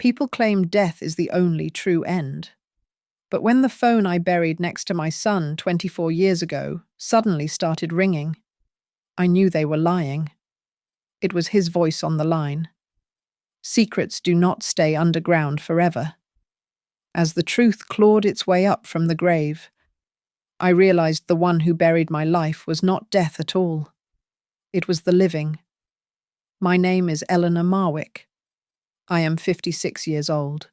People claim death is the only true end. But when the phone I buried next to my son 24 years ago suddenly started ringing, I knew they were lying. It was his voice on the line. Secrets do not stay underground forever. As the truth clawed its way up from the grave, I realized the one who buried my life was not death at all. It was the living. My name is Eleanor Marwick. I am 56 years old,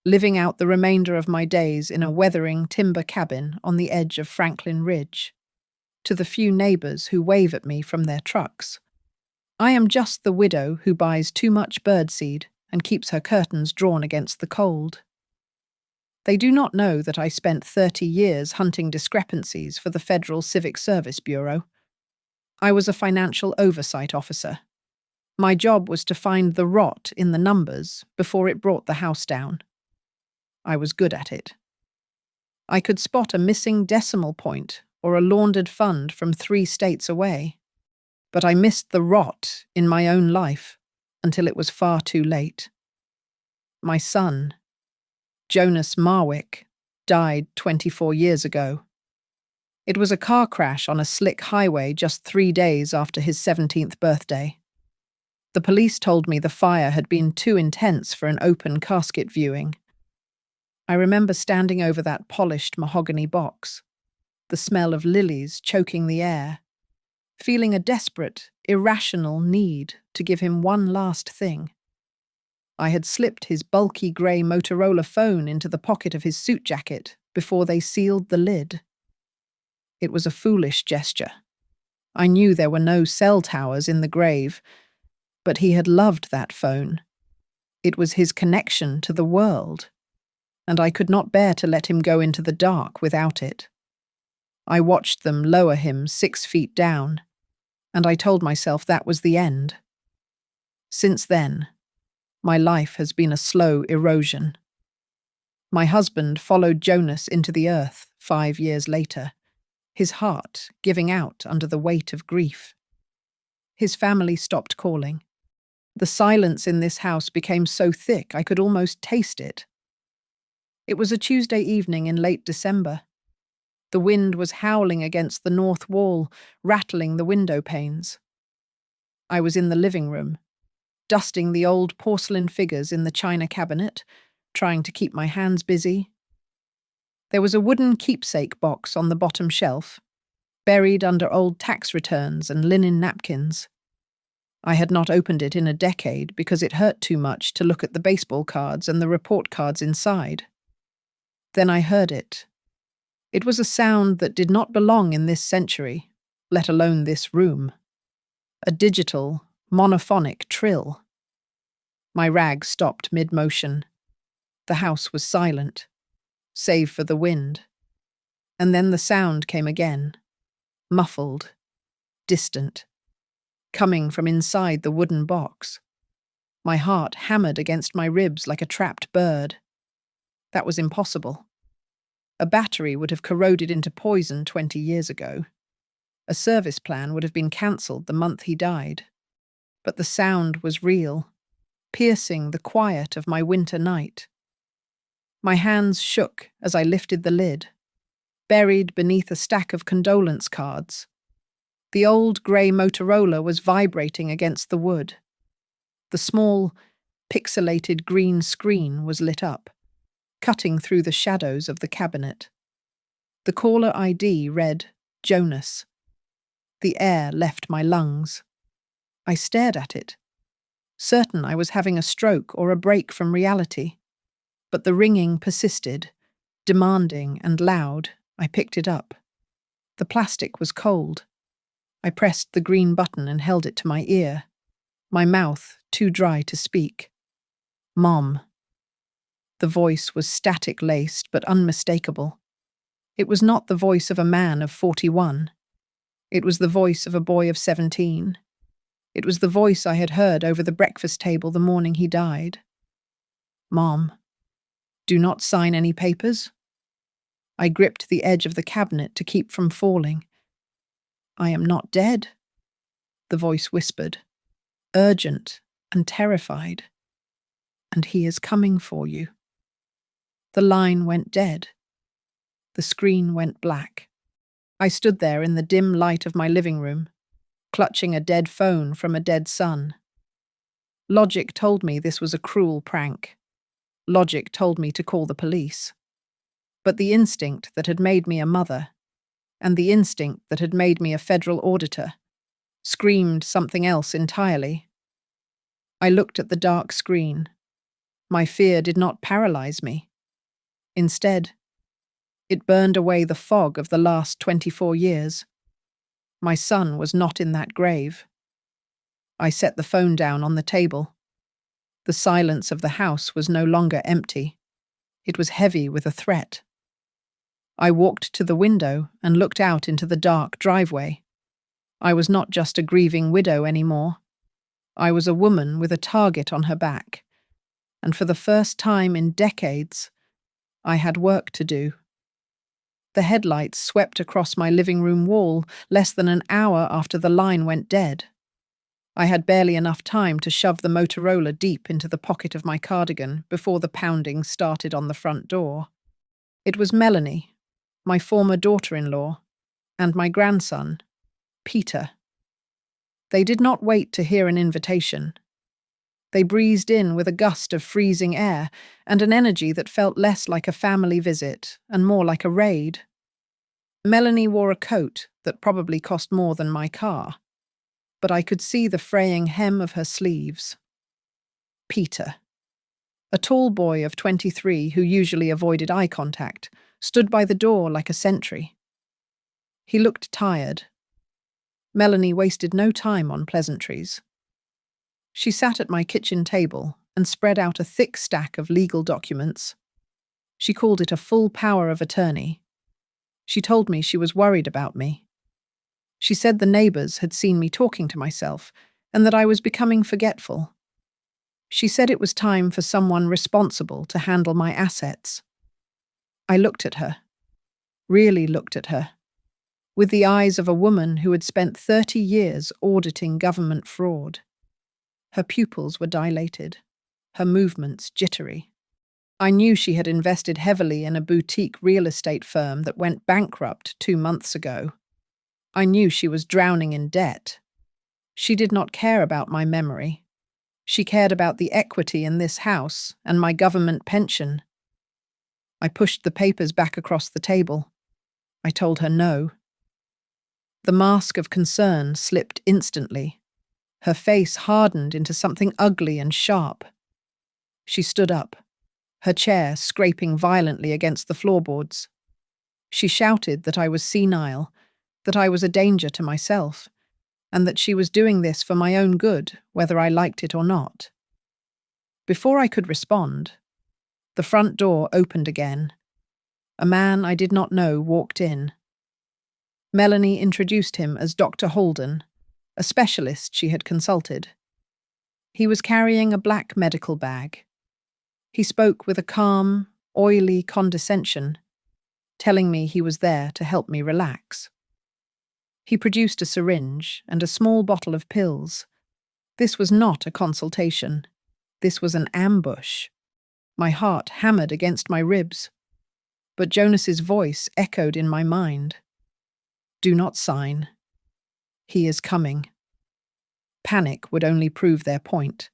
living out the remainder of my days in a weathering timber cabin on the edge of Franklin Ridge. To the few neighbors who wave at me from their trucks, I am just the widow who buys too much birdseed and keeps her curtains drawn against the cold. They do not know that I spent 30 years hunting discrepancies for the Federal Civic Service Bureau. I was a financial oversight officer. My job was to find the rot in the numbers before it brought the house down. I was good at it. I could spot a missing decimal point or a laundered fund from 3 states away. But I missed the rot in my own life until it was far too late. My son, Jonas Marwick, died 24 years ago. It was a car crash on a slick highway just 3 days after his 17th birthday. The police told me the fire had been too intense for an open casket viewing. I remember standing over that polished mahogany box, the smell of lilies choking the air, feeling a desperate, irrational need to give him one last thing. I had slipped his bulky grey Motorola phone into the pocket of his suit jacket before they sealed the lid. It was a foolish gesture. I knew there were no cell towers in the grave, but he had loved that phone. It was his connection to the world, and I could not bear to let him go into the dark without it. I watched them lower him 6 feet down, and I told myself that was the end. Since then, my life has been a slow erosion. My husband followed Jonas into the earth 5 years later, his heart giving out under the weight of grief. His family stopped calling. The silence in this house became so thick I could almost taste it. It was a Tuesday evening in late December. The wind was howling against the north wall, rattling the window panes. I was in the living room, dusting the old porcelain figures in the china cabinet, trying to keep my hands busy. There was a wooden keepsake box on the bottom shelf, buried under old tax returns and linen napkins. I had not opened it in a decade because it hurt too much to look at the baseball cards and the report cards inside. Then I heard it. It was a sound that did not belong in this century, let alone this room. A digital, monophonic trill. My rag stopped mid-motion. The house was silent, save for the wind. And then the sound came again, muffled, distant, coming from inside the wooden box. My heart hammered against my ribs like a trapped bird. That was impossible. A battery would have corroded into poison 20 years ago. A service plan would have been cancelled the month he died. But the sound was real, piercing the quiet of my winter night. My hands shook as I lifted the lid, buried beneath a stack of condolence cards. The old grey Motorola was vibrating against the wood. The small, pixelated green screen was lit up, cutting through the shadows of the cabinet. The caller ID read, Jonas. The air left my lungs. I stared at it, certain I was having a stroke or a break from reality. But the ringing persisted, demanding and loud. I picked it up. The plastic was cold. I pressed the green button and held it to my ear, my mouth too dry to speak. Mom. The voice was static-laced but unmistakable. It was not the voice of a man of 41. It was the voice of a boy of 17. It was the voice I had heard over the breakfast table the morning he died. Mom, do not sign any papers. I gripped the edge of the cabinet to keep from falling. I am not dead, the voice whispered, urgent and terrified. and he is coming for you. The line went dead. The screen went black. I stood there in the dim light of my living room, clutching a dead phone from a dead son. Logic told me this was a cruel prank. Logic told me to call the police. But the instinct that had made me a mother, and the instinct that had made me a federal auditor, screamed something else entirely. I looked at the dark screen. My fear did not paralyze me. Instead, it burned away the fog of the last 24 years. My son was not in that grave. I set the phone down on the table. The silence of the house was no longer empty. It was heavy with a threat. I walked to the window and looked out into the dark driveway. I was not just a grieving widow anymore. I was a woman with a target on her back. And for the first time in decades, I had work to do. The headlights swept across my living room wall less than an hour after the line went dead. I had barely enough time to shove the Motorola deep into the pocket of my cardigan before the pounding started on the front door. It was Melanie, my former daughter-in-law, and my grandson, Peter. They did not wait to hear an invitation. They breezed in with a gust of freezing air and an energy that felt less like a family visit and more like a raid. Melanie wore a coat that probably cost more than my car, but I could see the fraying hem of her sleeves. Peter, a tall boy of 23 who usually avoided eye contact, stood by the door like a sentry. He looked tired. Melanie wasted no time on pleasantries. She sat at my kitchen table and spread out a thick stack of legal documents. She called it a full power of attorney. She told me she was worried about me. She said the neighbors had seen me talking to myself and that I was becoming forgetful. She said it was time for someone responsible to handle my assets. I looked at her, really looked at her, with the eyes of a woman who had spent 30 years auditing government fraud. Her pupils were dilated, her movements jittery. I knew she had invested heavily in a boutique real estate firm that went bankrupt 2 months ago. I knew she was drowning in debt. She did not care about my memory. She cared about the equity in this house and my government pension. I pushed the papers back across the table. I told her no. The mask of concern slipped instantly. Her face hardened into something ugly and sharp. She stood up, her chair scraping violently against the floorboards. She shouted that I was senile, that I was a danger to myself, and that she was doing this for my own good, whether I liked it or not. Before I could respond, the front door opened again. A man I did not know walked in. Melanie introduced him as Dr. Holden, a specialist she had consulted. He was carrying a black medical bag. He spoke with a calm, oily condescension, telling me he was there to help me relax. He produced a syringe and a small bottle of pills. This was not a consultation. This was an ambush. My heart hammered against my ribs. But Jonas's voice echoed in my mind. Do not sign. He is coming. Panic would only prove their point.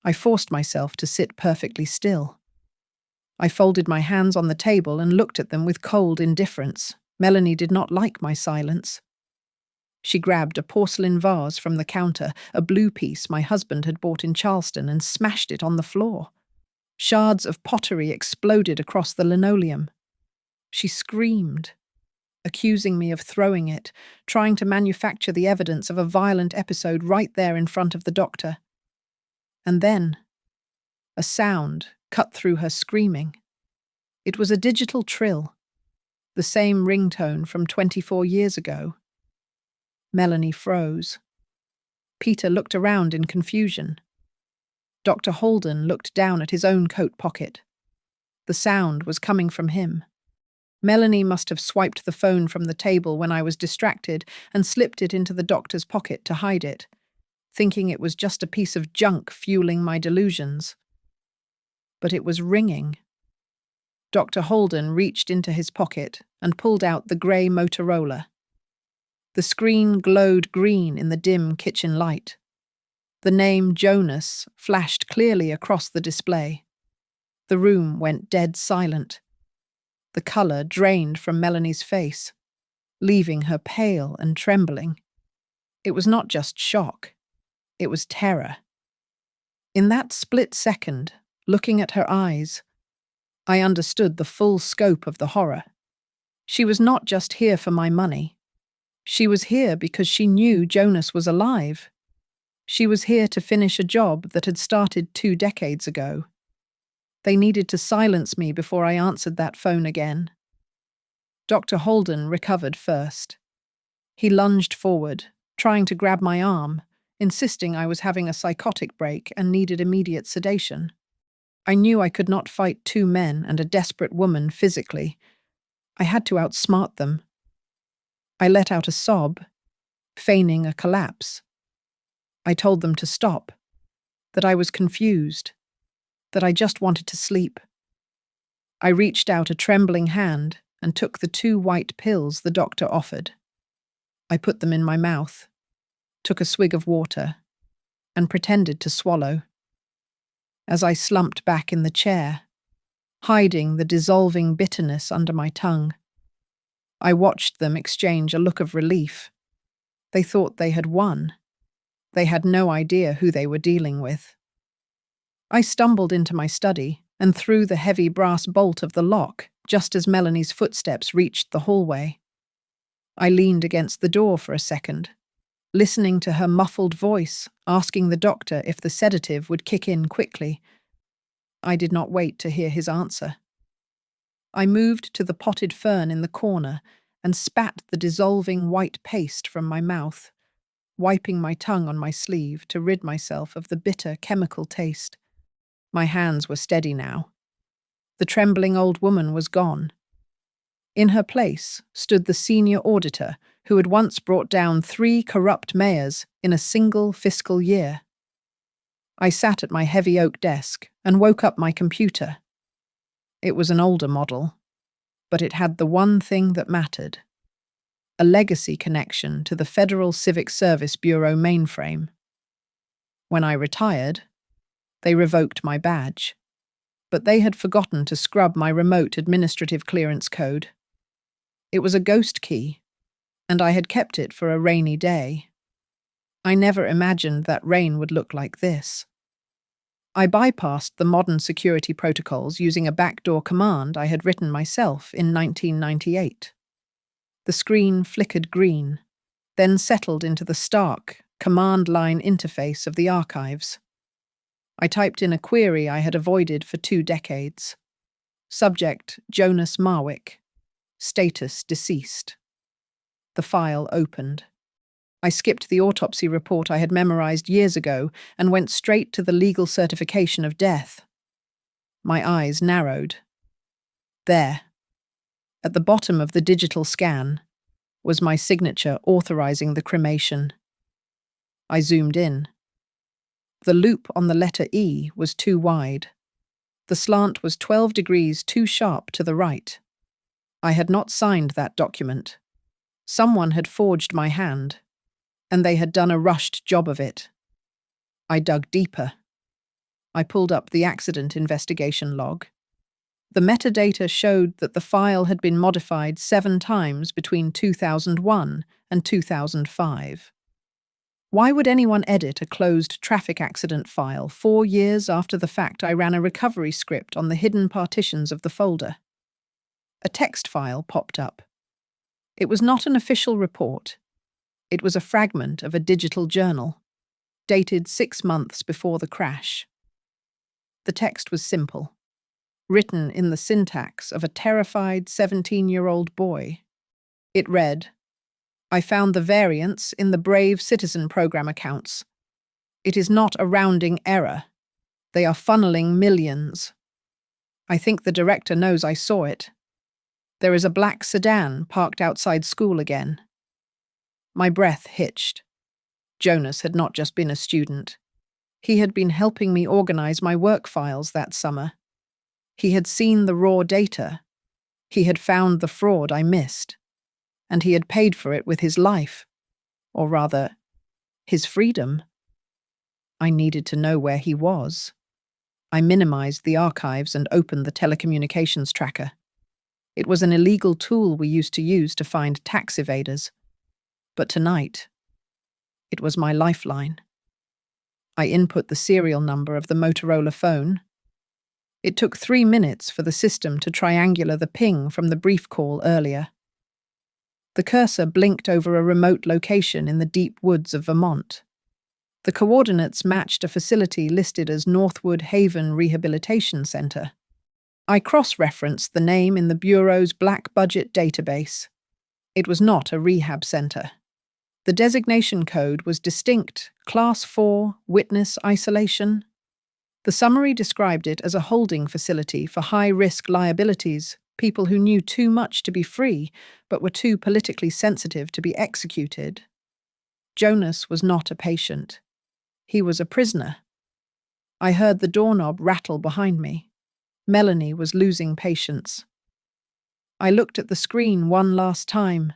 I forced myself to sit perfectly still. I folded my hands on the table and looked at them with cold indifference. Melanie did not like my silence. She grabbed a porcelain vase from the counter, a blue piece my husband had bought in Charleston, and smashed it on the floor. Shards of pottery exploded across the linoleum. She screamed, accusing me of throwing it, trying to manufacture the evidence of a violent episode right there in front of the doctor. And then, a sound cut through her screaming. It was a digital trill, the same ringtone from 24 years ago. Melanie froze. Peter looked around in confusion. Dr. Holden looked down at his own coat pocket. The sound was coming from him. Melanie must have swiped the phone from the table when I was distracted and slipped it into the doctor's pocket to hide it, thinking it was just a piece of junk fueling my delusions. but it was ringing. Dr. Holden reached into his pocket and pulled out the grey Motorola. The screen glowed green in the dim kitchen light. The name Jonas flashed clearly across the display. The room went dead silent. The colour drained from Melanie's face, leaving her pale and trembling. It was not just shock, it was terror. In that split second, looking at her eyes, I understood the full scope of the horror. She was not just here for my money. She was here because she knew Jonas was alive. She was here to finish a job that had started 2 decades ago. They needed to silence me before I answered that phone again. Dr. Holden recovered first. He lunged forward, trying to grab my arm, insisting I was having a psychotic break and needed immediate sedation. I knew I could not fight 2 men and a desperate woman physically. I had to outsmart them. I let out a sob, feigning a collapse. I told them to stop, that I was confused, that I just wanted to sleep. I reached out a trembling hand and took the 2 white pills the doctor offered. I put them in my mouth, took a swig of water, and pretended to swallow. As I slumped back in the chair, hiding the dissolving bitterness under my tongue, I watched them exchange a look of relief. They thought they had won. They had no idea who they were dealing with. I stumbled into my study and threw the heavy brass bolt of the lock just as Melanie's footsteps reached the hallway. I leaned against the door for a second, listening to her muffled voice asking the doctor if the sedative would kick in quickly. I did not wait to hear his answer. I moved to the potted fern in the corner and spat the dissolving white paste from my mouth, wiping my tongue on my sleeve to rid myself of the bitter chemical taste. My hands were steady now. The trembling old woman was gone. In her place stood the senior auditor who had once brought down 3 corrupt mayors in a single fiscal year. I sat at my heavy oak desk and woke up my computer. It was an older model, but it had the one thing that mattered: a legacy connection to the Federal Civic Service Bureau mainframe. When I retired, they revoked my badge, but they had forgotten to scrub my remote administrative clearance code. It was a ghost key, and I had kept it for a rainy day. I never imagined that rain would look like this. I bypassed the modern security protocols using a backdoor command I had written myself in 1998. The screen flickered green, then settled into the stark, command line interface of the archives. I typed in a query I had avoided for 2 decades. Subject: Jonas Marwick. Status: deceased. The file opened. I skipped the autopsy report I had memorized years ago and went straight to the legal certification of death. My eyes narrowed. There, at the bottom of the digital scan, was my signature authorizing the cremation. I zoomed in. The loop on the letter E was too wide. The slant was 12 degrees too sharp to the right. I had not signed that document. Someone had forged my hand, and they had done a rushed job of it. I dug deeper. I pulled up the accident investigation log. The metadata showed that the file had been modified 7 times between 2001 and 2005. Why would anyone edit a closed traffic accident file 4 years after the fact I ran a recovery script on the hidden partitions of the folder? A text file popped up. It was not an official report. It was a fragment of a digital journal, dated 6 months before the crash. The text was simple, written in the syntax of a terrified 17-year-old boy. It read, "I found the variance in the Brave Citizen program accounts. It is not a rounding error. They are funneling millions. I think the director knows I saw it. There is a black sedan parked outside school again." My breath hitched. Jonas had not just been a student. He had been helping me organize my work files that summer. He had seen the raw data. He had found the fraud I missed. And he had paid for it with his life. Or rather, his freedom. I needed to know where he was. I minimized the archives and opened the telecommunications tracker. It was an illegal tool we used to use to find tax evaders. But tonight, it was my lifeline. I input the serial number of the Motorola phone. It took 3 minutes for the system to triangulate the ping from the brief call earlier. The cursor blinked over a remote location in the deep woods of Vermont. The coordinates matched a facility listed as Northwood Haven Rehabilitation Center. I cross-referenced the name in the Bureau's black budget database. It was not a rehab center. The designation code was distinct, Class 4, witness isolation. The summary described it as a holding facility for high-risk liabilities, people who knew too much to be free but were too politically sensitive to be executed. Jonas was not a patient. He was a prisoner. I heard the doorknob rattle behind me. Melanie was losing patience. I looked at the screen one last time,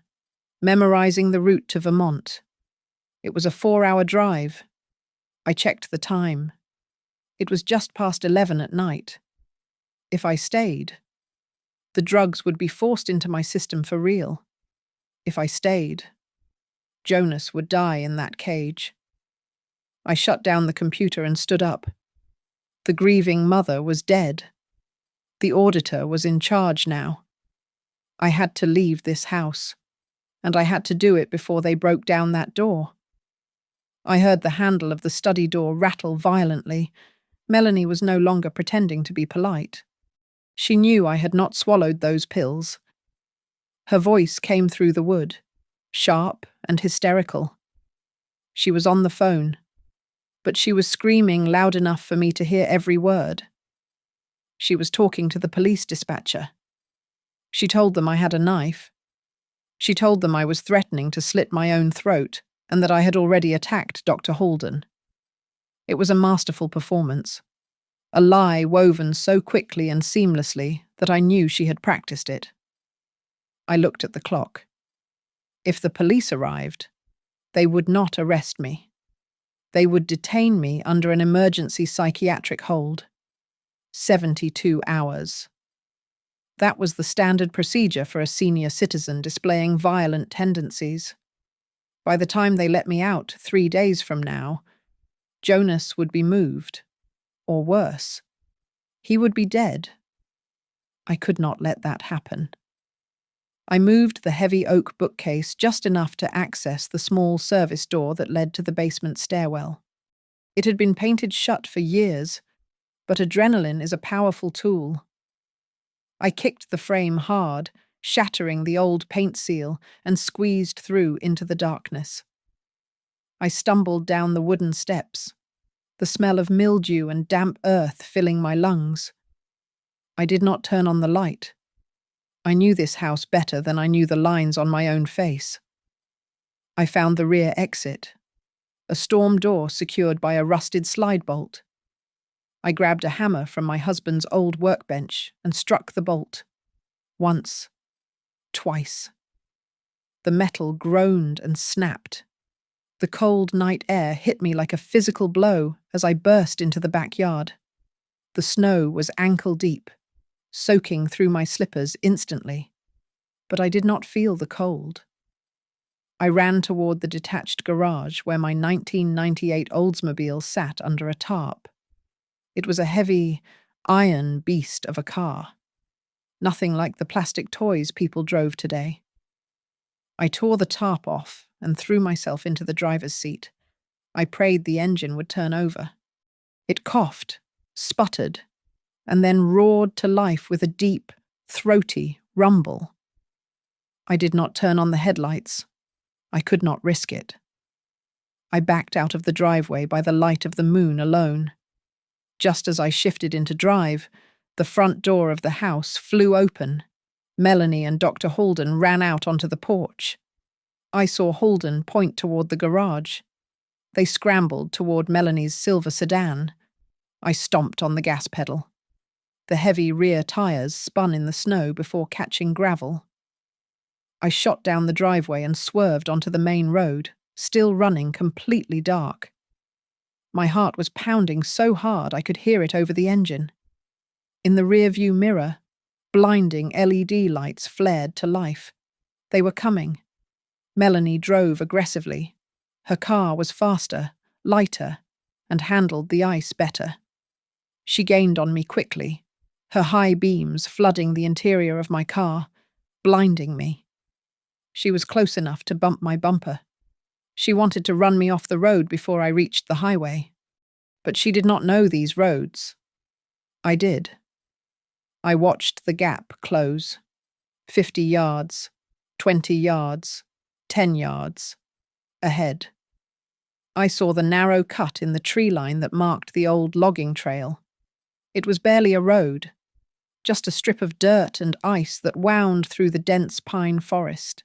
memorizing the route to Vermont. It was a 4-hour drive. I checked the time. It was just past 11 at night. If I stayed, the drugs would be forced into my system for real. If I stayed, Jonas would die in that cage. I shut down the computer and stood up. The grieving mother was dead. The auditor was in charge now. I had to leave this house, and I had to do it before they broke down that door. I heard the handle of the study door rattle violently. Melanie was no longer pretending to be polite. She knew I had not swallowed those pills. Her voice came through the wood, sharp and hysterical. She was on the phone, but she was screaming loud enough for me to hear every word. She was talking to the police dispatcher. She told them I had a knife. She told them I was threatening to slit my own throat and that I had already attacked Dr. Holden. It was a masterful performance, a lie woven so quickly and seamlessly that I knew she had practiced it. I looked at the clock. If the police arrived, they would not arrest me. They would detain me under an emergency psychiatric hold. 72 hours. That was the standard procedure for a senior citizen displaying violent tendencies. By the time they let me out 3 days from now, Jonas would be moved. Or worse, he would be dead. I could not let that happen. I moved the heavy oak bookcase just enough to access the small service door that led to the basement stairwell. It had been painted shut for years, but adrenaline is a powerful tool. I kicked the frame hard, shattering the old paint seal, and squeezed through into the darkness. I stumbled down the wooden steps, the smell of mildew and damp earth filling my lungs. I did not turn on the light. I knew this house better than I knew the lines on my own face. I found the rear exit, a storm door secured by a rusted slide bolt. I grabbed a hammer from my husband's old workbench and struck the bolt. Once, twice. The metal groaned and snapped. The cold night air hit me like a physical blow as I burst into the backyard. The snow was ankle-deep, soaking through my slippers instantly, but I did not feel the cold. I ran toward the detached garage where my 1998 Oldsmobile sat under a tarp. It was a heavy, iron beast of a car, nothing like the plastic toys people drove today. I tore the tarp off and threw myself into the driver's seat. I prayed the engine would turn over. It coughed, sputtered, and then roared to life with a deep, throaty rumble. I did not turn on the headlights. I could not risk it. I backed out of the driveway by the light of the moon alone. Just as I shifted into drive, the front door of the house flew open. Melanie and Dr. Holden ran out onto the porch. I saw Holden point toward the garage. They scrambled toward Melanie's silver sedan. I stomped on the gas pedal. The heavy rear tires spun in the snow before catching gravel. I shot down the driveway and swerved onto the main road, still running completely dark. My heart was pounding so hard I could hear it over the engine. In the rearview mirror, blinding LED lights flared to life. They were coming. Melanie drove aggressively. Her car was faster, lighter, and handled the ice better. She gained on me quickly, her high beams flooding the interior of my car, blinding me. She was close enough to bump my bumper. She wanted to run me off the road before I reached the highway. But she did not know these roads. I did. I watched the gap close. 50 yards, 20 yards, 10 yards. Ahead. I saw the narrow cut in the tree line that marked the old logging trail. It was barely a road, just a strip of dirt and ice that wound through the dense pine forest.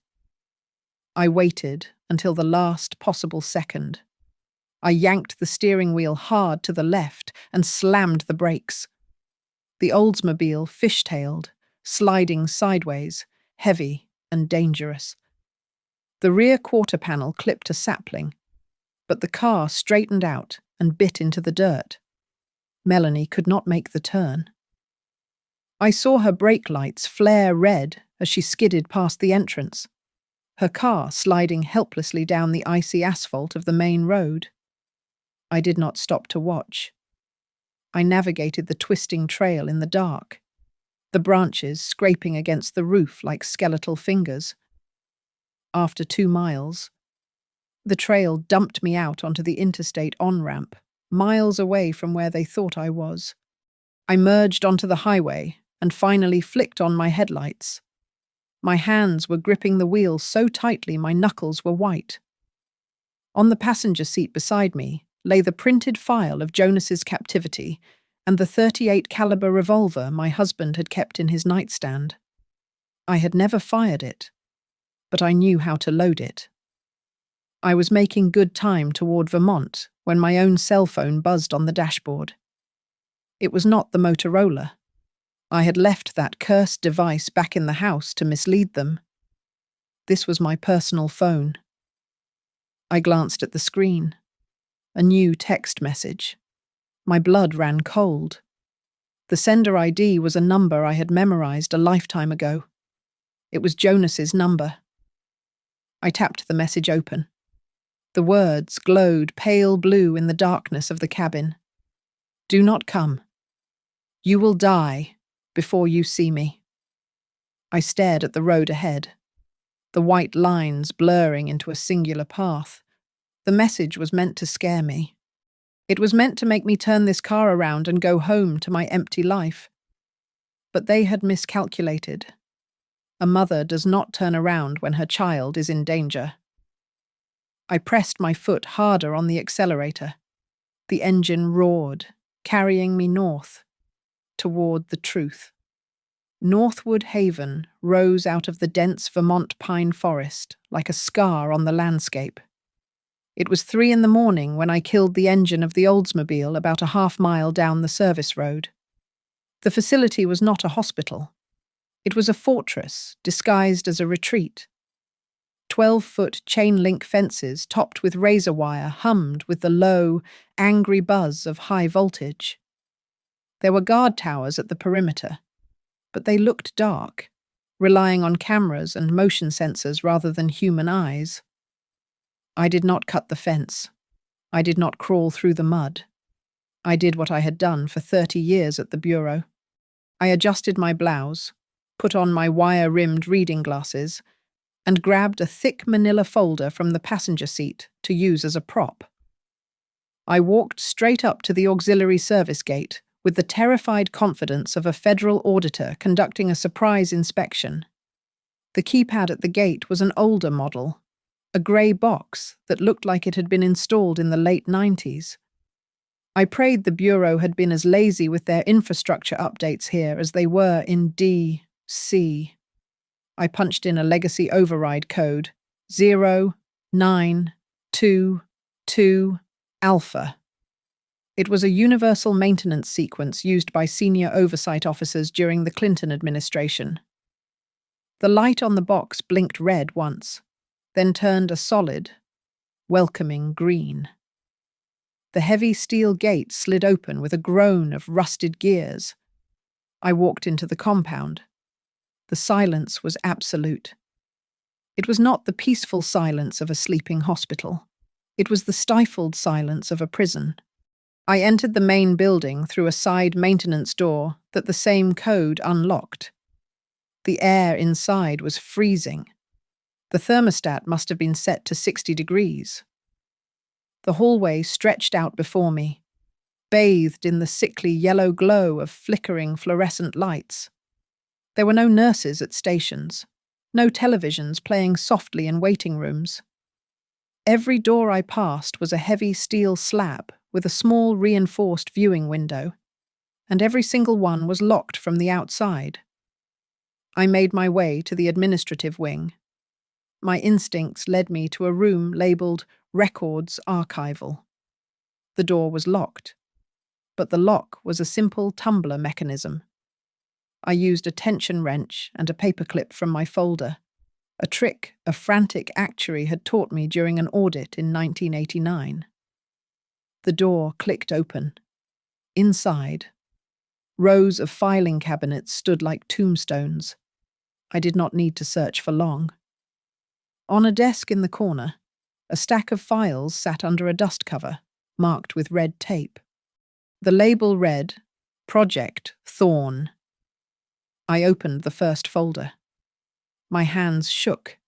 I waited until the last possible second. I yanked the steering wheel hard to the left and slammed the brakes. The Oldsmobile fishtailed, sliding sideways, heavy and dangerous. The rear quarter panel clipped a sapling, but the car straightened out and bit into the dirt. Melanie could not make the turn. I saw her brake lights flare red as she skidded past the entrance, her car sliding helplessly down the icy asphalt of the main road. I did not stop to watch. I navigated the twisting trail in the dark, the branches scraping against the roof like skeletal fingers. After 2 miles, the trail dumped me out onto the interstate on-ramp, miles away from where they thought I was. I merged onto the highway and finally flicked on my headlights. My hands were gripping the wheel so tightly my knuckles were white. On the passenger seat beside me lay the printed file of Jonas's captivity and the .38 caliber revolver my husband had kept in his nightstand. I had never fired it, but I knew how to load it. I was making good time toward Vermont when my own cell phone buzzed on the dashboard. It was not the Motorola. I had left that cursed device back in the house to mislead them. This was my personal phone. I glanced at the screen. A new text message. My blood ran cold. The sender ID was a number I had memorized a lifetime ago. It was Jonas's number. I tapped the message open. The words glowed pale blue in the darkness of the cabin. Do not come. You will die before you see me. I stared at the road ahead, the white lines blurring into a singular path. The message was meant to scare me. It was meant to make me turn this car around and go home to my empty life. But they had miscalculated. A mother does not turn around when her child is in danger. I pressed my foot harder on the accelerator. The engine roared, carrying me north, toward the truth. Northwood Haven rose out of the dense Vermont pine forest like a scar on the landscape. It was 3 a.m. when I killed the engine of the Oldsmobile about a half-mile down the service road. The facility was not a hospital. It was a fortress disguised as a retreat. 12-foot chain-link fences topped with razor wire hummed with the low, angry buzz of high voltage. There were guard towers at the perimeter, but they looked dark, relying on cameras and motion sensors rather than human eyes. I did not cut the fence. I did not crawl through the mud. I did what I had done for 30 years at the bureau. I adjusted my blouse, put on my wire-rimmed reading glasses, and grabbed a thick manila folder from the passenger seat to use as a prop. I walked straight up to the auxiliary service gate with the terrified confidence of a federal auditor conducting a surprise inspection. The keypad at the gate was an older model, a grey box that looked like it had been installed in the late 90s. I prayed the Bureau had been as lazy with their infrastructure updates here as they were in D.C. I punched in a legacy override code, 0922 Alpha. It was a universal maintenance sequence used by senior oversight officers during the Clinton administration. The light on the box blinked red once, then turned a solid, welcoming green. The heavy steel gate slid open with a groan of rusted gears. I walked into the compound. The silence was absolute. It was not the peaceful silence of a sleeping hospital. It was the stifled silence of a prison. I entered the main building through a side maintenance door that the same code unlocked. The air inside was freezing. The thermostat must have been set to 60 degrees. The hallway stretched out before me, bathed in the sickly yellow glow of flickering fluorescent lights. There were no nurses at stations, no televisions playing softly in waiting rooms. Every door I passed was a heavy steel slab with a small reinforced viewing window, and every single one was locked from the outside. I made my way to the administrative wing. My instincts led me to a room labelled Records Archival. The door was locked, but the lock was a simple tumbler mechanism. I used a tension wrench and a paperclip from my folder, a trick a frantic actuary had taught me during an audit in 1989. The door clicked open. Inside, rows of filing cabinets stood like tombstones. I did not need to search for long. On a desk in the corner, a stack of files sat under a dust cover, marked with red tape. The label read, Project Thorn. I opened the first folder. My hands shook,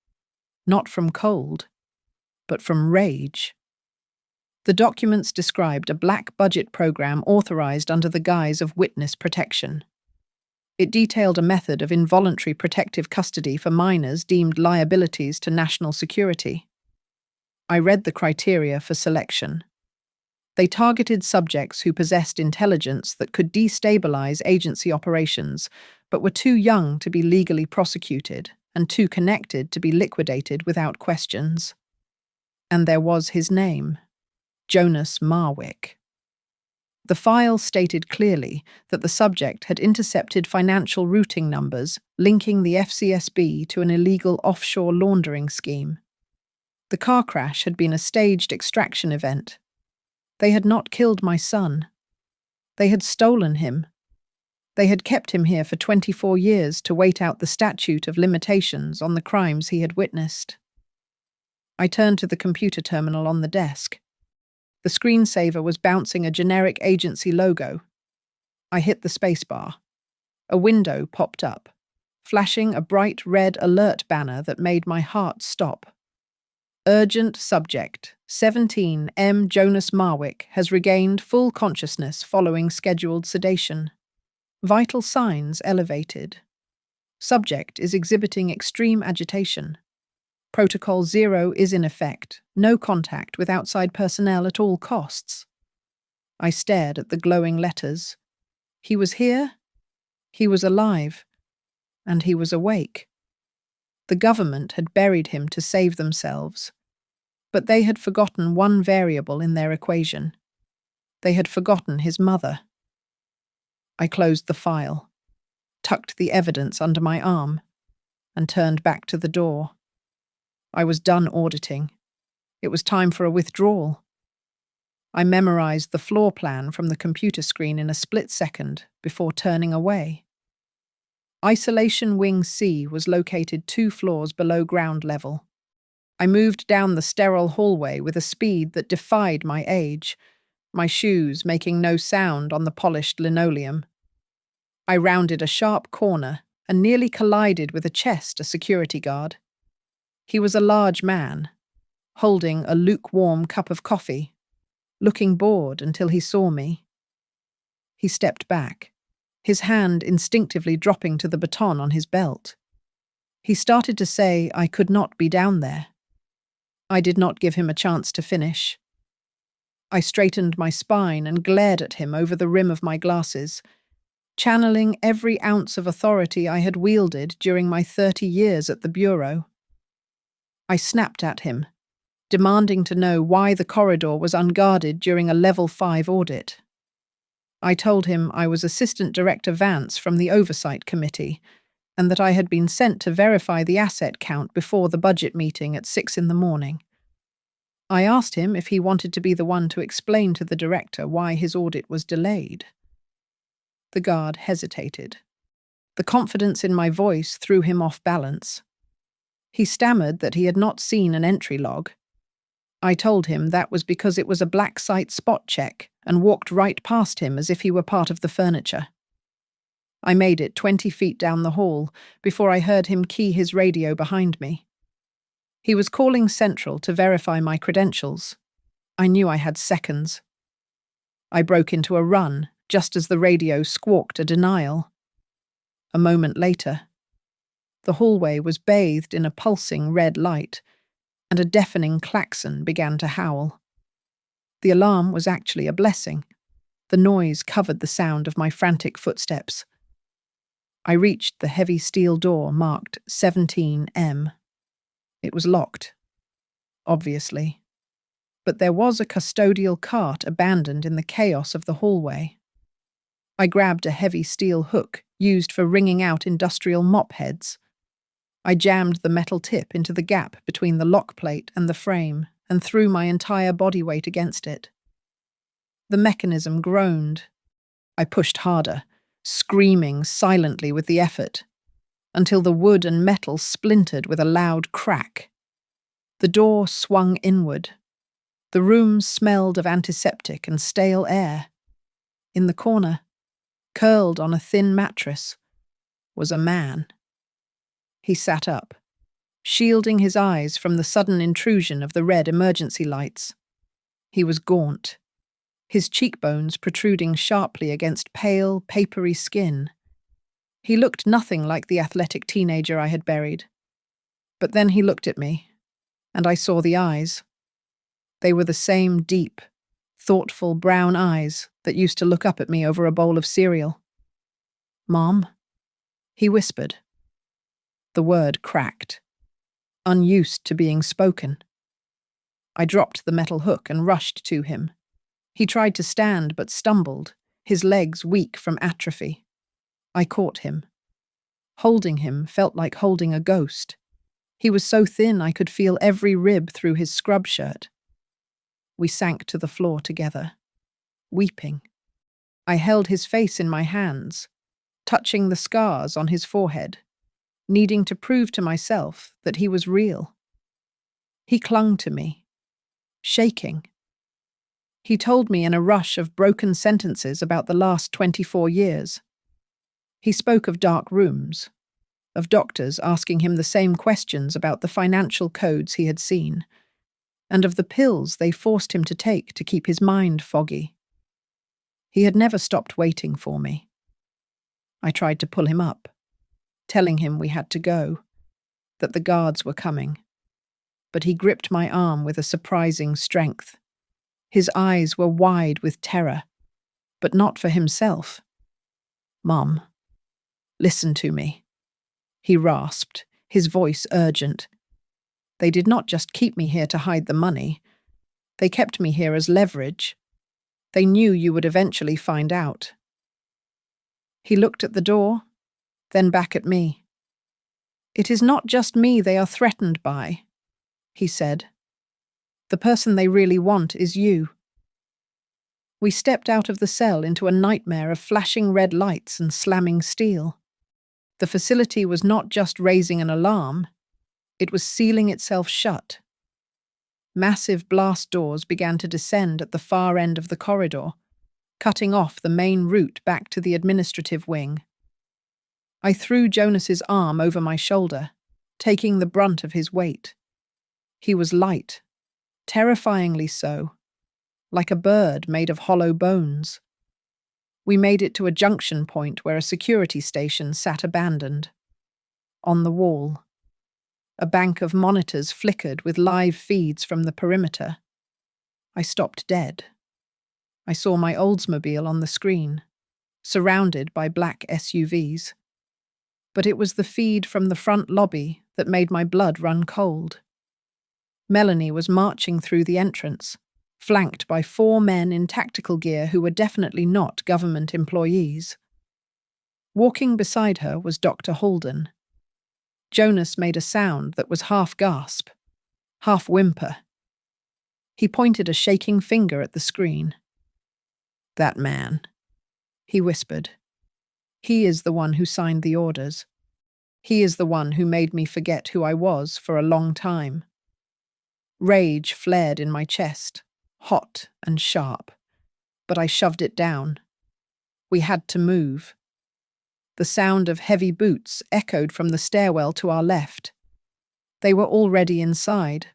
not from cold, but from rage. The documents described a black budget program authorized under the guise of witness protection. It detailed a method of involuntary protective custody for minors deemed liabilities to national security. I read the criteria for selection. They targeted subjects who possessed intelligence that could destabilize agency operations, but were too young to be legally prosecuted and too connected to be liquidated without questions. And there was his name, Jonas Marwick. The file stated clearly that the subject had intercepted financial routing numbers linking the FCSB to an illegal offshore laundering scheme. The car crash had been a staged extraction event. They had not killed my son. They had stolen him. They had kept him here for 24 years to wait out the statute of limitations on the crimes he had witnessed. I turned to the computer terminal on the desk. The screensaver was bouncing a generic agency logo. I hit the spacebar. A window popped up, flashing a bright red alert banner that made my heart stop. Urgent subject, 17 M. Jonas Marwick has regained full consciousness following scheduled sedation. Vital signs elevated. Subject is exhibiting extreme agitation. Protocol 0 is in effect. No contact with outside personnel at all costs. I stared at the glowing letters. He was here, he was alive, and he was awake. The government had buried him to save themselves, but they had forgotten one variable in their equation. They had forgotten his mother. I closed the file, tucked the evidence under my arm, and turned back to the door. I was done auditing. It was time for a withdrawal. I memorized the floor plan from the computer screen in a split second before turning away. Isolation Wing C was located 2 floors below ground level. I moved down the sterile hallway with a speed that defied my age, my shoes making no sound on the polished linoleum. I rounded a sharp corner and nearly collided with a security guard. He was a large man, holding a lukewarm cup of coffee, looking bored until he saw me. He stepped back, his hand instinctively dropping to the baton on his belt. He started to say I could not be down there. I did not give him a chance to finish. I straightened my spine and glared at him over the rim of my glasses, channeling every ounce of authority I had wielded during my 30 years at the Bureau. I snapped at him, demanding to know why the corridor was unguarded during a Level 5 audit. I told him I was Assistant Director Vance from the Oversight Committee, and that I had been sent to verify the asset count before the budget meeting at 6 in the morning. I asked him if he wanted to be the one to explain to the director why his audit was delayed. The guard hesitated. The confidence in my voice threw him off balance. He stammered that he had not seen an entry log. I told him that was because it was a black site spot check and walked right past him as if he were part of the furniture. I made it 20 feet down the hall before I heard him key his radio behind me. He was calling Central to verify my credentials. I knew I had seconds. I broke into a run just as the radio squawked a denial. A moment later, the hallway was bathed in a pulsing red light, and a deafening klaxon began to howl. The alarm was actually a blessing. The noise covered the sound of my frantic footsteps. I reached the heavy steel door marked 17M. It was locked, obviously, but there was a custodial cart abandoned in the chaos of the hallway. I grabbed a heavy steel hook used for wringing out industrial mop heads. I jammed the metal tip into the gap between the lock plate and the frame and threw my entire body weight against it. The mechanism groaned. I pushed harder, screaming silently with the effort, until the wood and metal splintered with a loud crack. The door swung inward. The room smelled of antiseptic and stale air. In the corner, curled on a thin mattress, was a man. He sat up, shielding his eyes from the sudden intrusion of the red emergency lights. He was gaunt, his cheekbones protruding sharply against pale, papery skin. He looked nothing like the athletic teenager I had buried. But then he looked at me, and I saw the eyes. They were the same deep, thoughtful brown eyes that used to look up at me over a bowl of cereal. "Mom?" he whispered. The word cracked, unused to being spoken. I dropped the metal hook and rushed to him. He tried to stand but stumbled, his legs weak from atrophy. I caught him. Holding him felt like holding a ghost. He was so thin I could feel every rib through his scrub shirt. We sank to the floor together, weeping. I held his face in my hands, touching the scars on his forehead, needing to prove to myself that he was real. He clung to me, shaking. He told me in a rush of broken sentences about the last 24 years. He spoke of dark rooms, of doctors asking him the same questions about the financial codes he had seen, and of the pills they forced him to take to keep his mind foggy. He had never stopped waiting for me. I tried to pull him up, telling him we had to go, that the guards were coming. But he gripped my arm with a surprising strength. His eyes were wide with terror, but not for himself. "Mom, listen to me," he rasped, his voice urgent. "They did not just keep me here to hide the money. They kept me here as leverage. They knew you would eventually find out." He looked at the door, then back at me. "It is not just me they are threatened by," he said. "The person they really want is you." We stepped out of the cell into a nightmare of flashing red lights and slamming steel. The facility was not just raising an alarm, it was sealing itself shut. Massive blast doors began to descend at the far end of the corridor, cutting off the main route back to the administrative wing. I threw Jonas's arm over my shoulder, taking the brunt of his weight. He was light, terrifyingly so, like a bird made of hollow bones. We made it to a junction point where a security station sat abandoned. On the wall, a bank of monitors flickered with live feeds from the perimeter. I stopped dead. I saw my Oldsmobile on the screen, surrounded by black SUVs. But it was the feed from the front lobby that made my blood run cold. Melanie was marching through the entrance, flanked by 4 men in tactical gear who were definitely not government employees. Walking beside her was Dr. Holden. Jonas made a sound that was half gasp, half whimper. He pointed a shaking finger at the screen. "That man," he whispered. "He is the one who signed the orders. He is the one who made me forget who I was for a long time." Rage flared in my chest, hot and sharp, but I shoved it down. We had to move. The sound of heavy boots echoed from the stairwell to our left. They were already inside.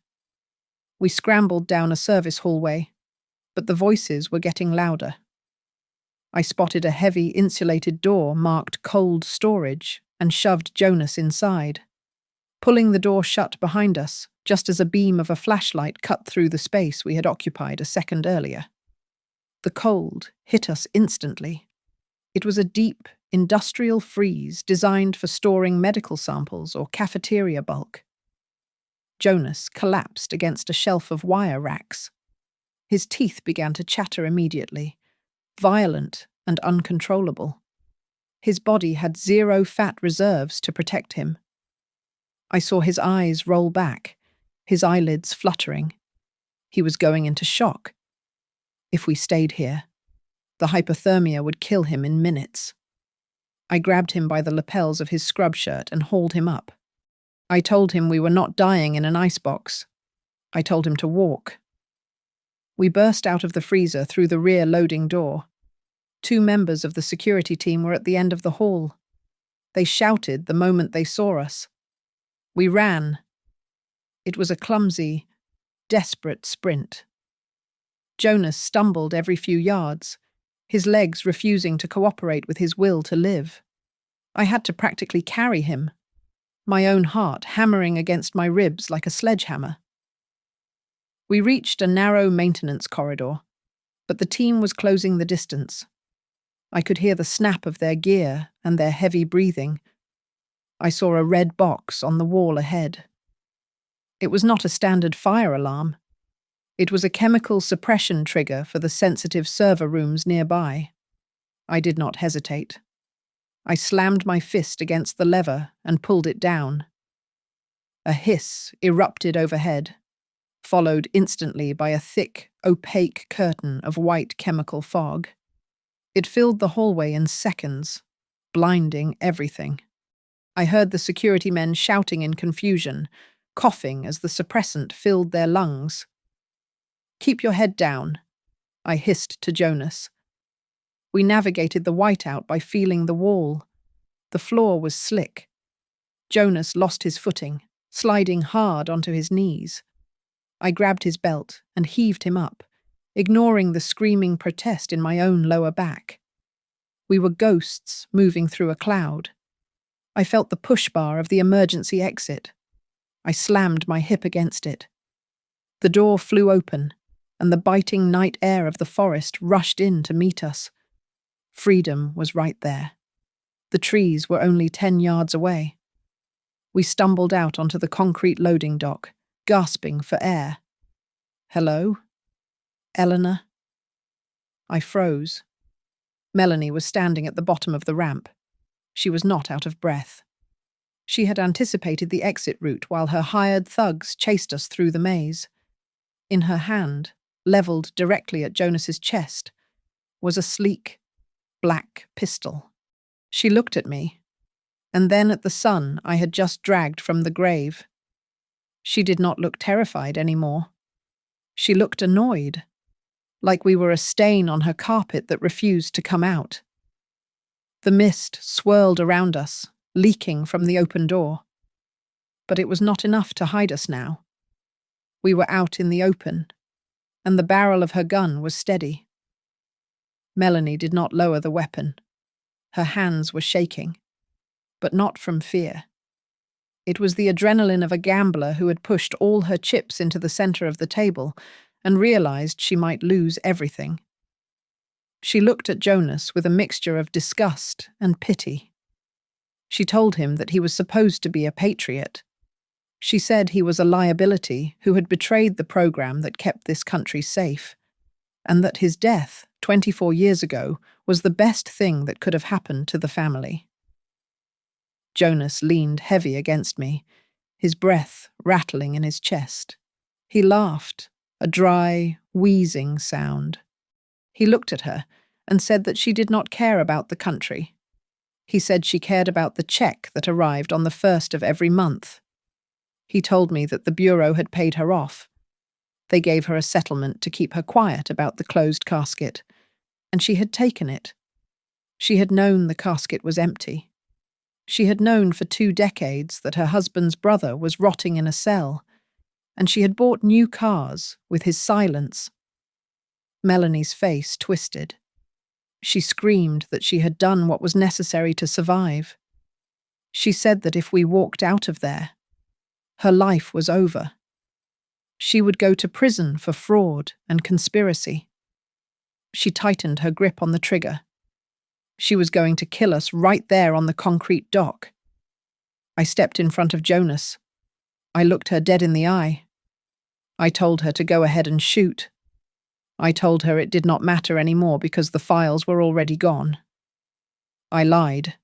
We scrambled down a service hallway, but the voices were getting louder. I spotted a heavy insulated door marked cold storage and shoved Jonas inside, pulling the door shut behind us just as a beam of a flashlight cut through the space we had occupied a second earlier. The cold hit us instantly. It was a deep, industrial freeze designed for storing medical samples or cafeteria bulk. Jonas collapsed against a shelf of wire racks. His teeth began to chatter immediately, violent and uncontrollable. His body had 0 fat reserves to protect him. I saw his eyes roll back, his eyelids fluttering. He was going into shock. If we stayed here, the hypothermia would kill him in minutes. I grabbed him by the lapels of his scrub shirt and hauled him up. I told him we were not dying in an icebox. I told him to walk. We burst out of the freezer through the rear loading door. 2 members of the security team were at the end of the hall. They shouted the moment they saw us. We ran. It was a clumsy, desperate sprint. Jonas stumbled every few yards, his legs refusing to cooperate with his will to live. I had to practically carry him, my own heart hammering against my ribs like a sledgehammer. We reached a narrow maintenance corridor, but the team was closing the distance. I could hear the snap of their gear and their heavy breathing. I saw a red box on the wall ahead. It was not a standard fire alarm. It was a chemical suppression trigger for the sensitive server rooms nearby. I did not hesitate. I slammed my fist against the lever and pulled it down. A hiss erupted overhead, followed instantly by a thick, opaque curtain of white chemical fog. It filled the hallway in seconds, blinding everything. I heard the security men shouting in confusion, coughing as the suppressant filled their lungs. "Keep your head down," I hissed to Jonas. We navigated the whiteout by feeling the wall. The floor was slick. Jonas lost his footing, sliding hard onto his knees. I grabbed his belt and heaved him up, ignoring the screaming protest in my own lower back. We were ghosts moving through a cloud. I felt the push bar of the emergency exit. I slammed my hip against it. The door flew open, and the biting night air of the forest rushed in to meet us. Freedom was right there. The trees were only 10 yards away. We stumbled out onto the concrete loading dock, gasping for air. "Hello? Eleanor?" I froze. Melanie was standing at the bottom of the ramp. She was not out of breath. She had anticipated the exit route while her hired thugs chased us through the maze. In her hand, leveled directly at Jonas's chest, was a sleek, black pistol. She looked at me, and then at the son I had just dragged from the grave. She did not look terrified anymore. She looked annoyed, like we were a stain on her carpet that refused to come out. The mist swirled around us, leaking from the open door. But it was not enough to hide us now. We were out in the open, and the barrel of her gun was steady. Melanie did not lower the weapon. Her hands were shaking, but not from fear. It was the adrenaline of a gambler who had pushed all her chips into the center of the table and realized she might lose everything. She looked at Jonas with a mixture of disgust and pity. She told him that he was supposed to be a patriot. She said he was a liability who had betrayed the program that kept this country safe, and that his death, 24 years ago, was the best thing that could have happened to the family. Jonas leaned heavy against me, his breath rattling in his chest. He laughed, a dry, wheezing sound. He looked at her and said that she did not care about the country. He said she cared about the check that arrived on the 1st of every month. He told me that the bureau had paid her off. They gave her a settlement to keep her quiet about the closed casket, and she had taken it. She had known the casket was empty. She had known for 2 decades that her husband's brother was rotting in a cell, and she had bought new cars with his silence. Melanie's face twisted. She screamed that she had done what was necessary to survive. She said that if we walked out of there, her life was over. She would go to prison for fraud and conspiracy. She tightened her grip on the trigger. She was going to kill us right there on the concrete dock. I stepped in front of Jonas. I looked her dead in the eye. I told her to go ahead and shoot. I told her it did not matter anymore because the files were already gone. I lied.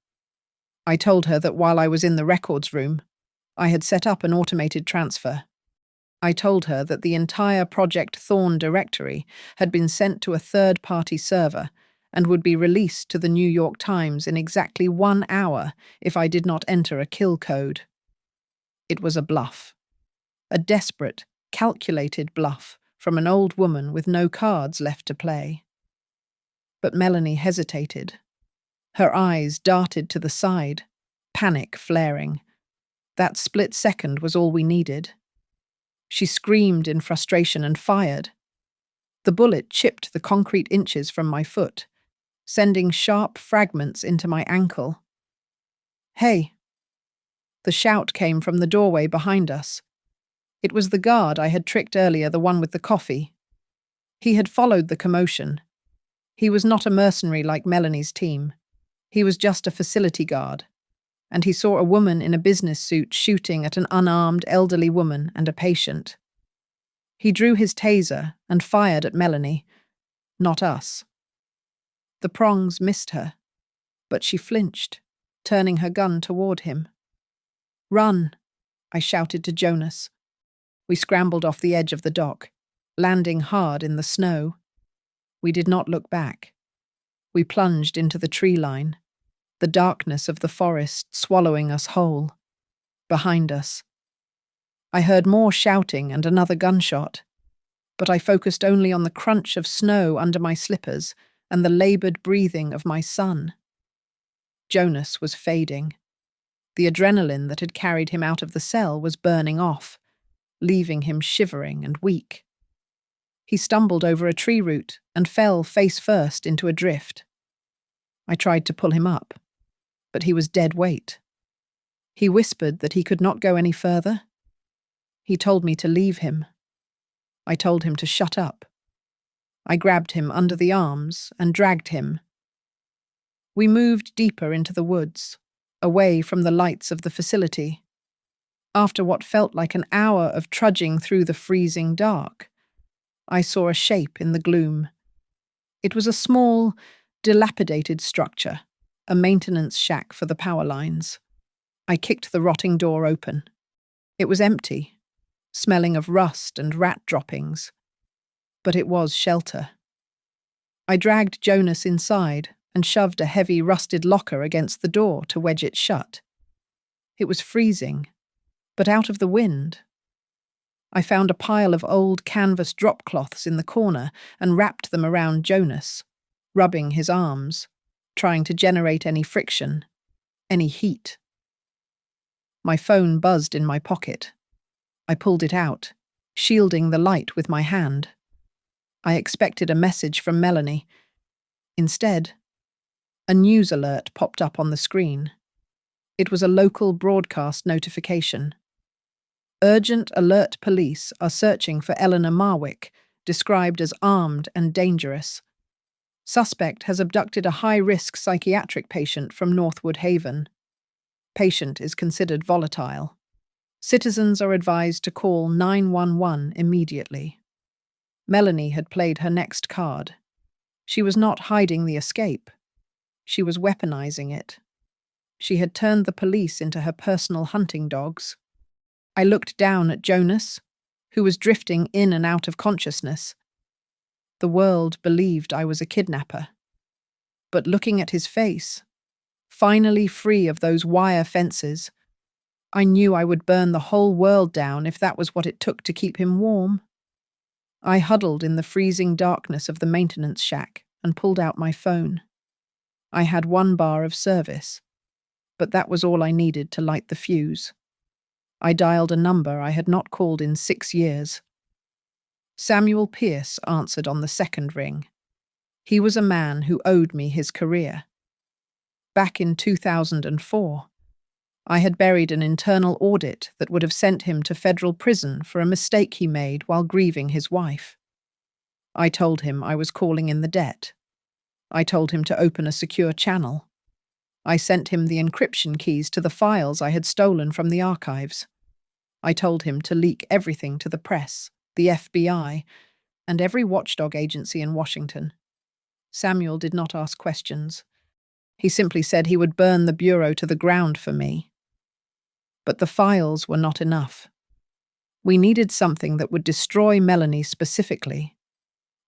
I told her that while I was in the records room, I had set up an automated transfer. I told her that the entire Project Thorn directory had been sent to a third-party server and would be released to the New York Times in exactly 1 hour if I did not enter a kill code. It was a bluff. A desperate, calculated bluff from an old woman with no cards left to play. But Melanie hesitated. Her eyes darted to the side, panic flaring. That split second was all we needed. She screamed in frustration and fired. The bullet chipped the concrete inches from my foot, sending sharp fragments into my ankle. "Hey!" The shout came from the doorway behind us. It was the guard I had tricked earlier, the one with the coffee. He had followed the commotion. He was not a mercenary like Melanie's team. He was just a facility guard, and he saw a woman in a business suit shooting at an unarmed elderly woman and a patient. He drew his taser and fired at Melanie, not us. The prongs missed her, but she flinched, turning her gun toward him. "Run!" I shouted to Jonas. We scrambled off the edge of the dock, landing hard in the snow. We did not look back. We plunged into the tree line, the darkness of the forest swallowing us whole. Behind us, I heard more shouting and another gunshot, but I focused only on the crunch of snow under my slippers and the labored breathing of my son. Jonas was fading. The adrenaline that had carried him out of the cell was burning off, leaving him shivering and weak. He stumbled over a tree root and fell face first into a drift. I tried to pull him up, but he was dead weight. He whispered that he could not go any further. He told me to leave him. I told him to shut up. I grabbed him under the arms and dragged him. We moved deeper into the woods, away from the lights of the facility. After what felt like an hour of trudging through the freezing dark, I saw a shape in the gloom. It was a small, dilapidated structure, a maintenance shack for the power lines. I kicked the rotting door open. It was empty, smelling of rust and rat droppings, but it was shelter. I dragged Jonas inside and shoved a heavy, rusted locker against the door to wedge it shut. It was freezing, but out of the wind. I found a pile of old canvas drop cloths in the corner and wrapped them around Jonas, rubbing his arms, trying to generate any friction, any heat. My phone buzzed in my pocket. I pulled it out, shielding the light with my hand. I expected a message from Melanie. Instead, a news alert popped up on the screen. It was a local broadcast notification. Urgent alert, police are searching for Eleanor Marwick, described as armed and dangerous. Suspect has abducted a high-risk psychiatric patient from Northwood Haven. Patient is considered volatile. Citizens are advised to call 911 immediately. Melanie had played her next card. She was not hiding the escape. She was weaponizing it. She had turned the police into her personal hunting dogs. I looked down at Jonas, who was drifting in and out of consciousness. The world believed I was a kidnapper. But looking at his face, finally free of those wire fences, I knew I would burn the whole world down if that was what it took to keep him warm. I huddled in the freezing darkness of the maintenance shack and pulled out my phone. I had 1 bar of service, but that was all I needed to light the fuse. I dialed a number I had not called in 6 years. Samuel Pierce answered on the second ring. He was a man who owed me his career. Back in 2004, I had buried an internal audit that would have sent him to federal prison for a mistake he made while grieving his wife. I told him I was calling in the debt. I told him to open a secure channel. I sent him the encryption keys to the files I had stolen from the archives. I told him to leak everything to the press, the FBI, and every watchdog agency in Washington. Samuel did not ask questions. He simply said he would burn the bureau to the ground for me. But the files were not enough. We needed something that would destroy Melanie specifically.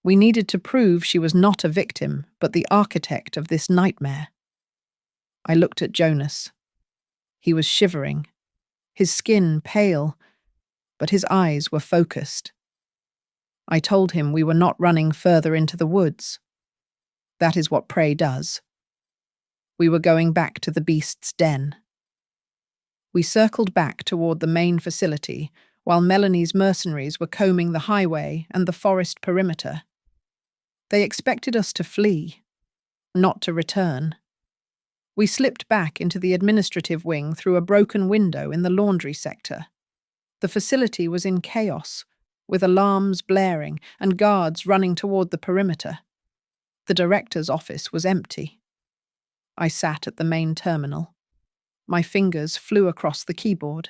We needed to prove she was not a victim, but the architect of this nightmare. I looked at Jonas. He was shivering, his skin pale, but his eyes were focused. I told him we were not running further into the woods. That is what prey does. We were going back to the beast's den. We circled back toward the main facility while Melanie's mercenaries were combing the highway and the forest perimeter. They expected us to flee, not to return. We slipped back into the administrative wing through a broken window in the laundry sector. The facility was in chaos, with alarms blaring and guards running toward the perimeter. The director's office was empty. I sat at the main terminal. My fingers flew across the keyboard.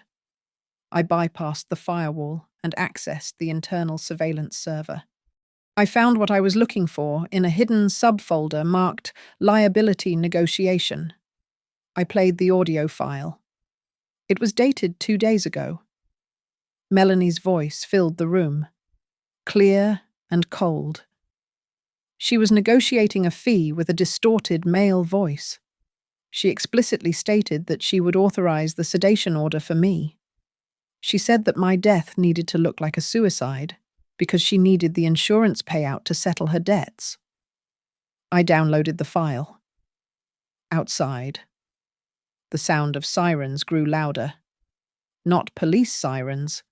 I bypassed the firewall and accessed the internal surveillance server. I found what I was looking for in a hidden subfolder marked Liability Negotiation. I played the audio file. It was dated 2 days ago. Melanie's voice filled the room, clear and cold. She was negotiating a fee with a distorted male voice. She explicitly stated that she would authorize the sedation order for me. She said that my death needed to look like a suicide because she needed the insurance payout to settle her debts. I downloaded the file. Outside, the sound of sirens grew louder. Not police sirens,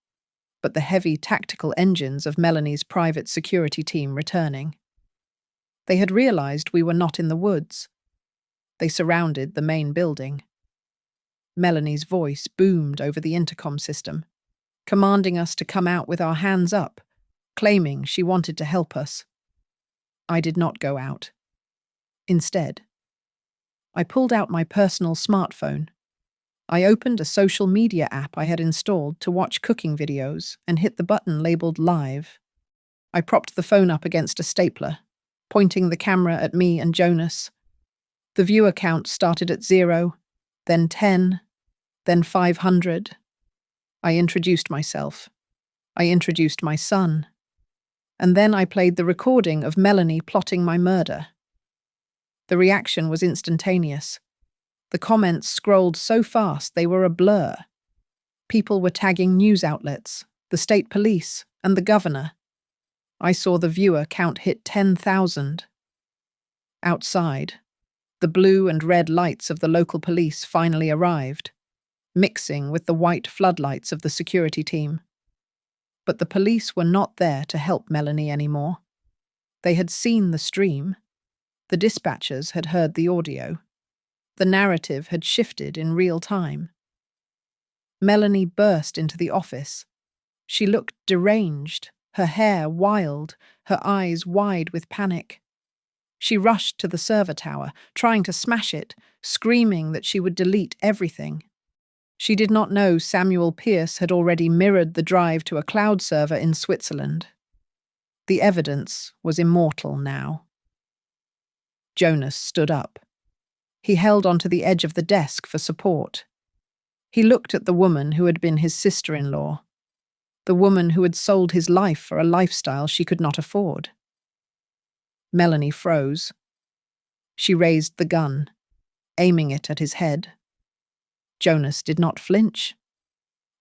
but the heavy tactical engines of Melanie's private security team returning. They had realized we were not in the woods. They surrounded the main building. Melanie's voice boomed over the intercom system, commanding us to come out with our hands up, claiming she wanted to help us. I did not go out. Instead, I pulled out my personal smartphone. I opened a social media app I had installed to watch cooking videos and hit the button labeled Live. I propped the phone up against a stapler, pointing the camera at me and Jonas. The viewer count started at 0, then 10, then 500. I introduced myself. I introduced my son. And then I played the recording of Melanie plotting my murder. The reaction was instantaneous. The comments scrolled so fast they were a blur. People were tagging news outlets, the state police, and the governor. I saw the viewer count hit 10,000. Outside, the blue and red lights of the local police finally arrived, mixing with the white floodlights of the security team. But the police were not there to help Melanie anymore. They had seen the stream. The dispatchers had heard the audio. The narrative had shifted in real time. Melanie burst into the office. She looked deranged, her hair wild, her eyes wide with panic. She rushed to the server tower, trying to smash it, screaming that she would delete everything. She did not know Samuel Pierce had already mirrored the drive to a cloud server in Switzerland. The evidence was immortal now. Jonas stood up. He held onto the edge of the desk for support. He looked at the woman who had been his sister-in-law, the woman who had sold his life for a lifestyle she could not afford. Melanie froze. She raised the gun, aiming it at his head. Jonas did not flinch.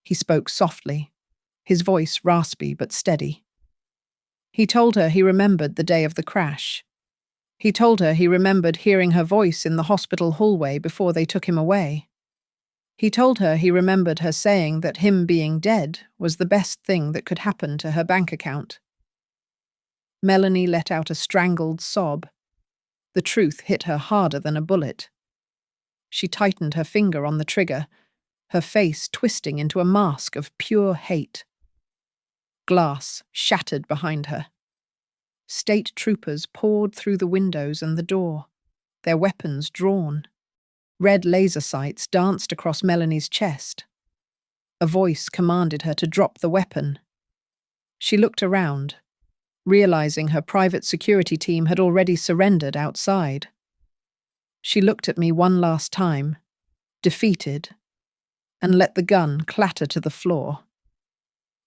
He spoke softly, his voice raspy but steady. He told her he remembered the day of the crash. He told her he remembered hearing her voice in the hospital hallway before they took him away. He told her he remembered her saying that him being dead was the best thing that could happen to her bank account. Melanie let out a strangled sob. The truth hit her harder than a bullet. She tightened her finger on the trigger, her face twisting into a mask of pure hate. Glass shattered behind her. State troopers poured through the windows and the door, their weapons drawn. Red laser sights danced across Melanie's chest. A voice commanded her to drop the weapon. She looked around, realizing her private security team had already surrendered outside. She looked at me one last time, defeated, and let the gun clatter to the floor.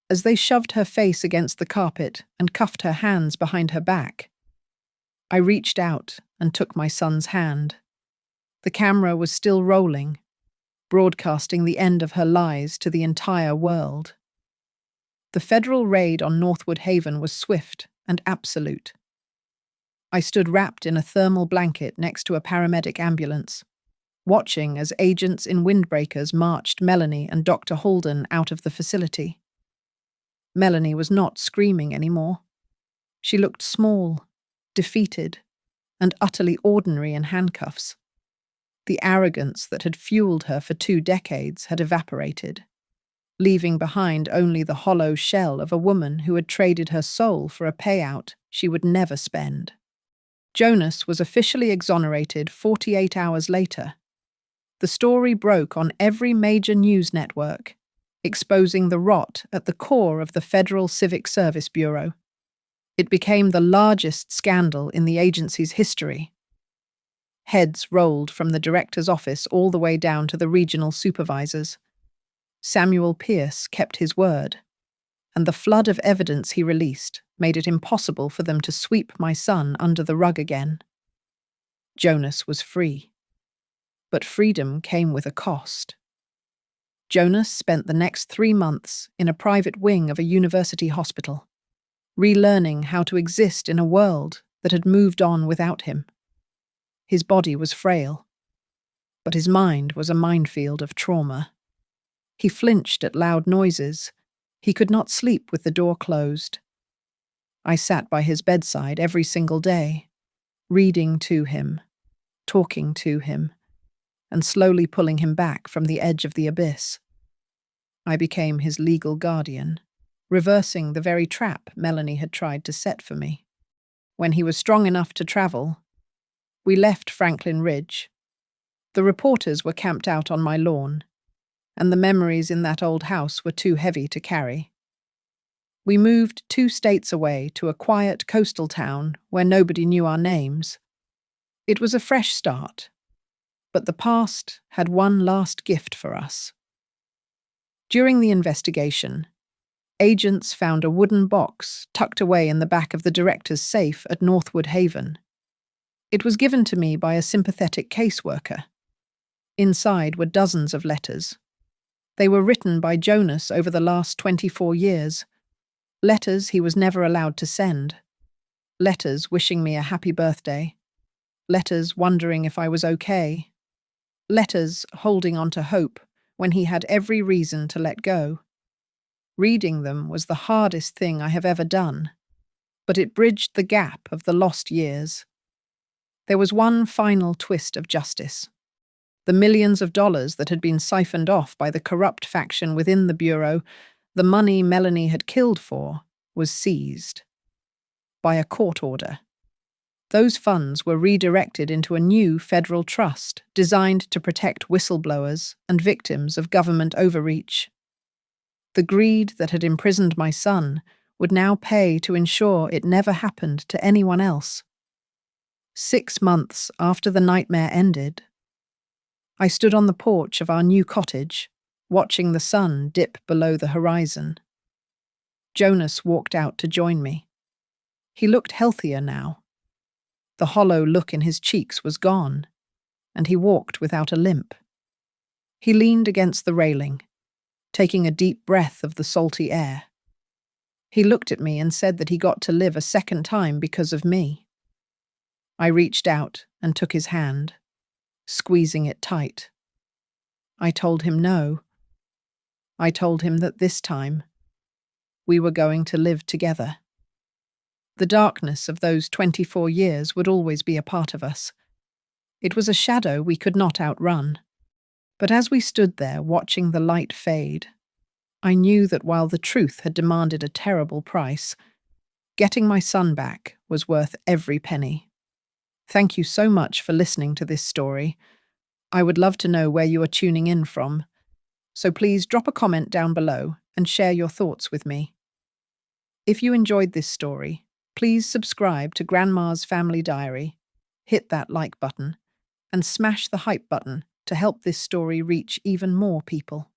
As they shoved her face against the carpet and cuffed her hands behind her back, I reached out and took my son's hand. The camera was still rolling, broadcasting the end of her lies to the entire world. The federal raid on Northwood Haven was swift and absolute. I stood wrapped in a thermal blanket next to a paramedic ambulance, watching as agents in windbreakers marched Melanie and Dr. Holden out of the facility. Melanie was not screaming anymore. She looked small, defeated, and utterly ordinary in handcuffs. The arrogance that had fueled her for 2 decades had evaporated, leaving behind only the hollow shell of a woman who had traded her soul for a payout she would never spend. Jonas was officially exonerated 48 hours later. The story broke on every major news network, exposing the rot at the core of the Federal Civic Service Bureau. It became the largest scandal in the agency's history. Heads rolled from the director's office all the way down to the regional supervisors. Samuel Pierce kept his word, and the flood of evidence he released made it impossible for them to sweep my son under the rug again. Jonas was free. But freedom came with a cost. Jonas spent the next 3 months in a private wing of a university hospital, relearning how to exist in a world that had moved on without him. His body was frail, but his mind was a minefield of trauma. He flinched at loud noises. He could not sleep with the door closed. I sat by his bedside every single day, reading to him, talking to him, and slowly pulling him back from the edge of the abyss. I became his legal guardian, reversing the very trap Melanie had tried to set for me. When he was strong enough to travel, we left Franklin Ridge. The reporters were camped out on my lawn, and the memories in that old house were too heavy to carry. We moved 2 states away to a quiet coastal town where nobody knew our names. It was a fresh start, but the past had one last gift for us. During the investigation, agents found a wooden box tucked away in the back of the director's safe at Northwood Haven. It was given to me by a sympathetic caseworker. Inside were dozens of letters. They were written by Jonas over the last 24 years. Letters he was never allowed to send. Letters wishing me a happy birthday. Letters wondering if I was okay. Letters holding on to hope when he had every reason to let go. Reading them was the hardest thing I have ever done, but it bridged the gap of the lost years. There was one final twist of justice. The millions of dollars that had been siphoned off by the corrupt faction within the Bureau, the money Melanie had killed for, was seized. By a court order. Those funds were redirected into a new federal trust designed to protect whistleblowers and victims of government overreach. The greed that had imprisoned my son would now pay to ensure it never happened to anyone else. 6 months after the nightmare ended, I stood on the porch of our new cottage, watching the sun dip below the horizon. Jonas walked out to join me. He looked healthier now. The hollow look in his cheeks was gone, and he walked without a limp. He leaned against the railing, taking a deep breath of the salty air. He looked at me and said that he got to live a second time because of me. I reached out and took his hand, squeezing it tight. I told him no. I told him that this time, we were going to live together. The darkness of those 24 years would always be a part of us. It was a shadow we could not outrun. But as we stood there watching the light fade, I knew that while the truth had demanded a terrible price, getting my son back was worth every penny. Thank you so much for listening to this story. I would love to know where you are tuning in from, so please drop a comment down below and share your thoughts with me. If you enjoyed this story, please subscribe to Grandma's Family Diary, hit that like button, and smash the hype button to help this story reach even more people.